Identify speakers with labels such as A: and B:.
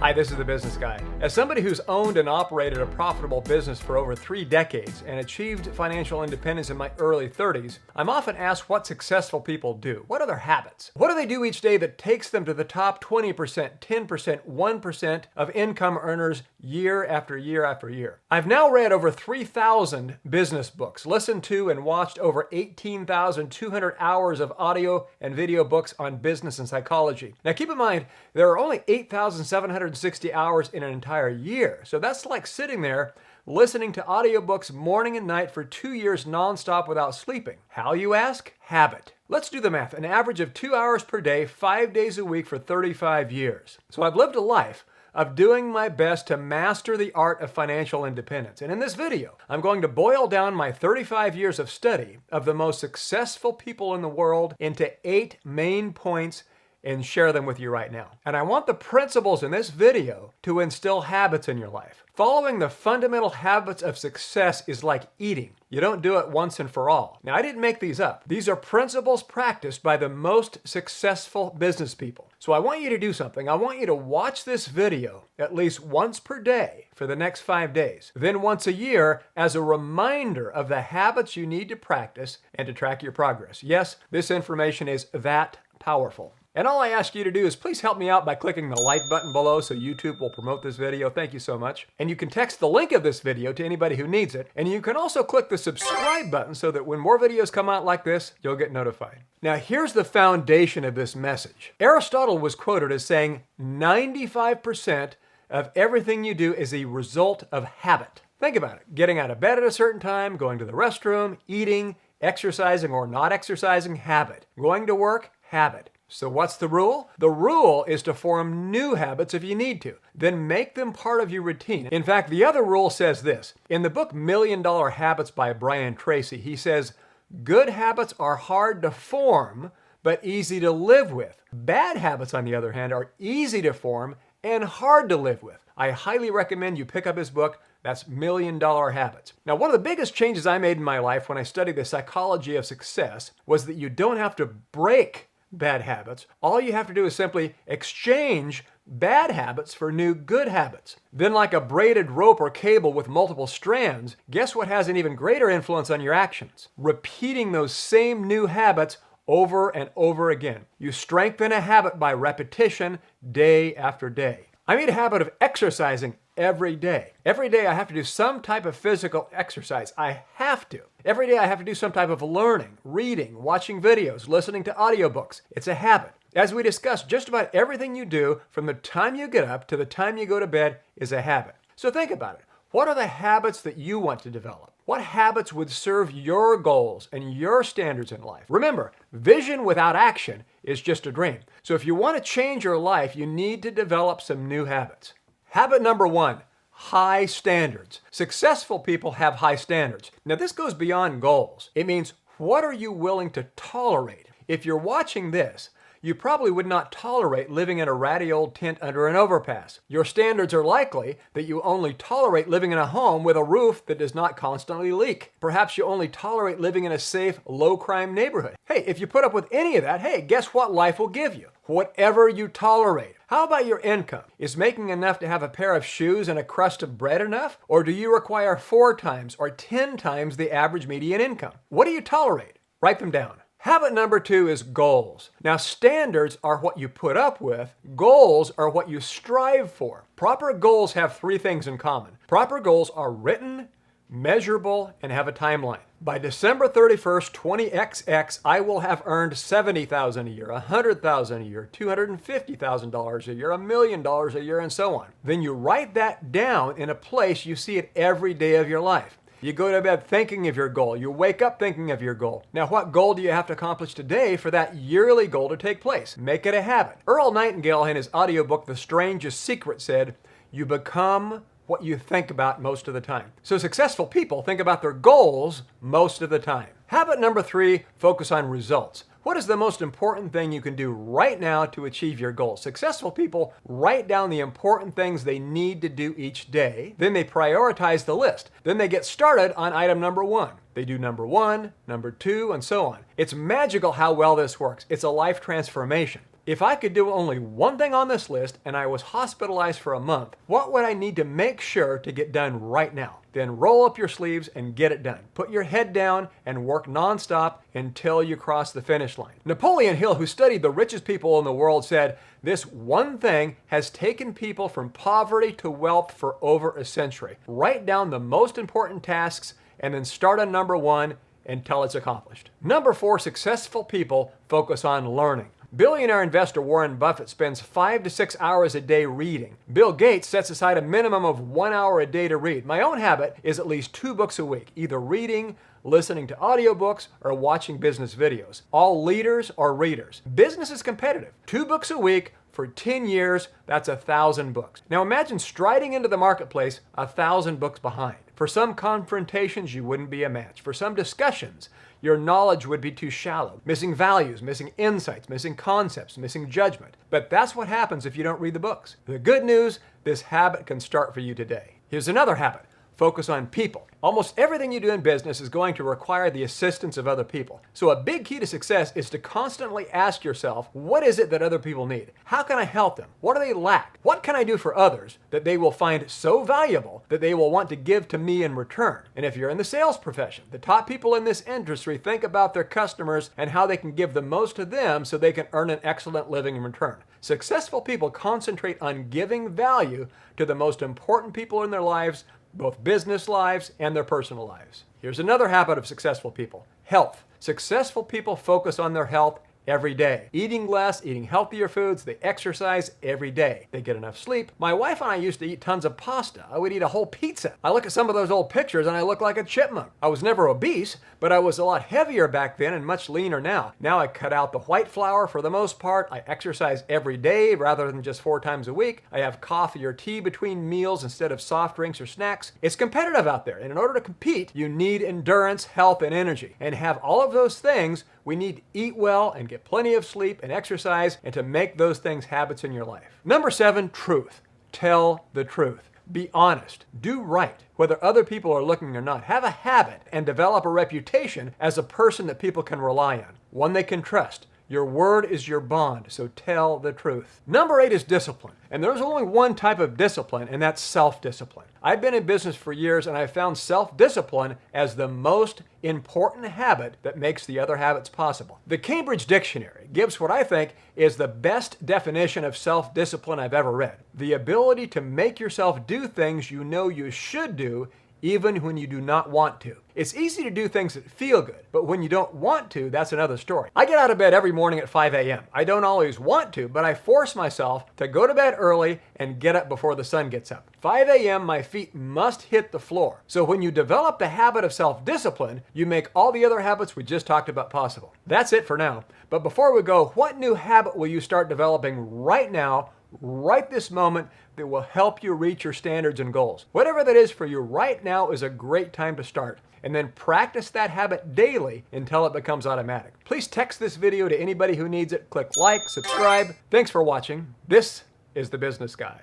A: Hi, this is The Business Guy. As somebody who's owned and operated a profitable business for over 3 decades and achieved financial independence in my early 30s, I'm often asked what successful people do. What are their habits? What do they do each day that takes them to the top 20%, 10%, 1% of income earners year after year after year? I've now read over 3,000 business books, listened to and watched over 18,200 hours of audio and video books on business and psychology. Now keep in mind, there are only 8,760 hours in an entire year. So that's like sitting there listening to audiobooks morning and night for 2 years nonstop without sleeping. How, you ask? Habit. Let's do the math. An average of 2 hours per day, 5 days a week for 35 years. So I've lived a life of doing my best to master the art of financial independence. And in this video, I'm going to boil down my 35 years of study of the most successful people in the world into 8 main points and share them with you right now. And I want the principles in this video to instill habits in your life. Following the fundamental habits of success is like eating. You don't do it once and for all. Now, I didn't make these up. These are principles practiced by the most successful business people. So I want you to do something. I want you to watch this video at least once per day for the next 5 days. Then once a year as a reminder of the habits you need to practice and to track your progress. Yes, this information is that powerful. And all I ask you to do is please help me out by clicking the like button below so YouTube will promote this video. Thank you so much. And you can text the link of this video to anybody who needs it. And you can also click the subscribe button so that when more videos come out like this, you'll get notified. Now here's the foundation of this message. Aristotle was quoted as saying 95% of everything you do is a result of habit. Think about it. Getting out of bed at a certain time, going to the restroom, eating, exercising or not exercising, habit. Going to work, habit. So what's the rule? The rule is to form new habits if you need to. Then make them part of your routine. In fact, the other rule says this. In the book $1 Million Habits by Brian Tracy, he says, good habits are hard to form, but easy to live with. Bad habits, on the other hand, are easy to form and hard to live with. I highly recommend you pick up his book. That's $1 Million Habits. Now, one of the biggest changes I made in my life when I studied the psychology of success was that you don't have to break bad habits. All you have to do is simply exchange bad habits for new good habits. Then, like a braided rope or cable with multiple strands, guess what has an even greater influence on your actions? Repeating those same new habits over and over again. You strengthen a habit by repetition day after day. I made a habit of exercising every day. Every day I have to do some type of physical exercise. I have to. Every day I have to do some type of learning, reading, watching videos, listening to audiobooks. It's a habit. As we discussed, just about everything you do from the time you get up to the time you go to bed is a habit. So think about it. What are the habits that you want to develop? What habits would serve your goals and your standards in life? Remember, vision without action is just a dream. So if you want to change your life, you need to develop some new habits. Habit number 1, high standards. Successful people have high standards. Now this goes beyond goals. It means, what are you willing to tolerate? If you're watching this, you probably would not tolerate living in a ratty old tent under an overpass. Your standards are likely that you only tolerate living in a home with a roof that does not constantly leak. Perhaps you only tolerate living in a safe, low-crime neighborhood. Hey, if you put up with any of that, hey, guess what life will give you? Whatever you tolerate. How about your income? Is making enough to have a pair of shoes and a crust of bread enough? Or do you require 4 times or 10 times the average median income? What do you tolerate? Write them down. Habit number 2 is goals. Now, standards are what you put up with. Goals are what you strive for. Proper goals have 3 things in common. Proper goals are written, measurable, and have a timeline. By December 31st, 20XX, I will have earned $70,000 a year, $100,000 a year, $250,000 a year, $1 million a year, and so on. Then you write that down in a place you see it every day of your life. You go to bed thinking of your goal. You wake up thinking of your goal. Now, what goal do you have to accomplish today for that yearly goal to take place? Make it a habit. Earl Nightingale, in his audiobook, The Strangest Secret, said, you become what you think about most of the time. So successful people think about their goals most of the time. Habit number 3, focus on results. What is the most important thing you can do right now to achieve your goals? Successful people write down the important things they need to do each day. Then they prioritize the list. Then they get started on item number 1. They do number 1, number 2, and so on. It's magical how well this works. It's a life transformation. If I could do only one thing on this list and I was hospitalized for a month, what would I need to make sure to get done right now? Then roll up your sleeves and get it done. Put your head down and work nonstop until you cross the finish line. Napoleon Hill, who studied the richest people in the world, said, "This one thing has taken people from poverty to wealth for over a century. Write down the most important tasks and then start on number one until it's accomplished." Number 4, successful people focus on learning. Billionaire investor Warren Buffett spends 5 to 6 hours a day reading. Bill Gates sets aside a minimum of 1 hour a day to read. My own habit is at least 2 books a week, either reading, listening to audiobooks, or watching business videos. All leaders are readers. Business is competitive. 2 books a week for 10 years, that's 1,000 books. Now imagine striding into the marketplace 1,000 books behind. For some confrontations, you wouldn't be a match. For some discussions, your knowledge would be too shallow. Missing values, missing insights, missing concepts, missing judgment. But that's what happens if you don't read the books. The good news, this habit can start for you today. Here's another habit. Focus on people. Almost everything you do in business is going to require the assistance of other people. So a big key to success is to constantly ask yourself, what is it that other people need? How can I help them? What do they lack? What can I do for others that they will find so valuable that they will want to give to me in return? And if you're in the sales profession, the top people in this industry think about their customers and how they can give the most to them so they can earn an excellent living in return. Successful people concentrate on giving value to the most important people in their lives, both business lives and their personal lives. Here's another habit of successful people: health. Successful people focus on their health every day. Eating less, eating healthier foods, they exercise every day. They get enough sleep. My wife and I used to eat tons of pasta. I would eat a whole pizza. I look at some of those old pictures and I look like a chipmunk. I was never obese, but I was a lot heavier back then and much leaner now. Now I cut out the white flour for the most part. I exercise every day rather than just 4 times a week. I have coffee or tea between meals instead of soft drinks or snacks. It's competitive out there, and in order to compete, you need endurance, health, and energy. And to have all of those things, we need to eat well and get plenty of sleep and exercise, and to make those things habits in your life. Number 7, truth. Tell the truth. Be honest. Do right, whether other people are looking or not. Have a habit and develop a reputation as a person that people can rely on, one they can trust. Your word is your bond, so tell the truth. Number 8 is discipline. And there's only one type of discipline, and that's self-discipline. I've been in business for years, and I've found self-discipline as the most important habit that makes the other habits possible. The Cambridge Dictionary gives what I think is the best definition of self-discipline I've ever read: the ability to make yourself do things you know you should do even when you do not want to. It's easy to do things that feel good, but when you don't want to, that's another story. I get out of bed every morning at 5 a.m. I don't always want to, but I force myself to go to bed early and get up before the sun gets up. 5 a.m., my feet must hit the floor. So when you develop the habit of self-discipline, you make all the other habits we just talked about possible. That's it for now. But before we go, what new habit will you start developing right now, right this moment, that will help you reach your standards and goals? Whatever that is for you right now is a great time to start. And then practice that habit daily until it becomes automatic. Please text this video to anybody who needs it. Click like, subscribe. Thanks for watching. This is The Business Guy.